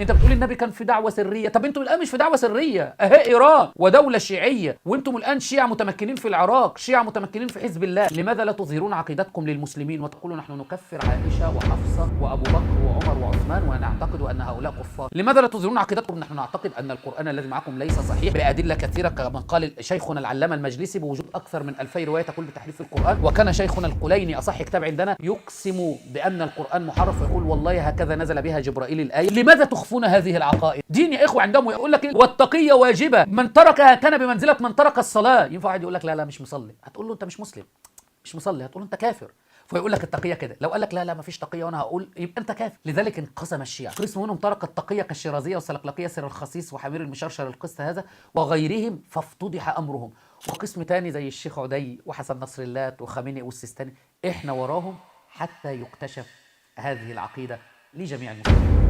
انت بتقول النبي كان في دعوه سريه، طب انتم الان مش في دعوه سريه، اهي ايران ودوله شيعيه، وانتم الان شيعه متمكنين في العراق، شيعه متمكنين في حزب الله. لماذا لا تظهرون عقيدتكم للمسلمين وتقولوا نحن نكفر عائشه وحفصه وابو بكر وعمر وعثمان ونعتقد ان هؤلاء كفار؟ لماذا لا تظهرون عقيدتكم نحن نعتقد ان القران الذي معكم ليس صحيح بادله كثيره، كما قال شيخنا العلامه المجلسي بوجود اكثر من 2000 روايه تقول بتحريف القران، وكان شيخنا القليني اصح كتاب عندنا يقسم بان القران محرف ويقول والله هكذا نزل بها جبرائيل الايه. لماذا تخفون هذه العقائد؟ دين يا اخوه عندهم يقول لك والتقيه واجبه، من تركها كان بمنزله من ترك الصلاه. ينفع واحد يقول لك لا مش مصلي، هتقول له انت مش مسلم، مش مصلي، هتقول له انت كافر. فيقول لك التقيه كده، لو قال لك لا مفيش تقيه وانا هقول يبقى انت كافر. لذلك انقسم الشيعه، قسم منهم ترك التقيه كالشيرازيه والسلقلقيه سر الخسيس وحمير المشرشر القسط هذا وغيرهم فافتضح امرهم، وقسم تاني زي الشيخ عدي وحسن نصر الله وخامنئي والسيستاني احنا وراهم حتى يكتشف هذه العقيده لجميع المسلمين.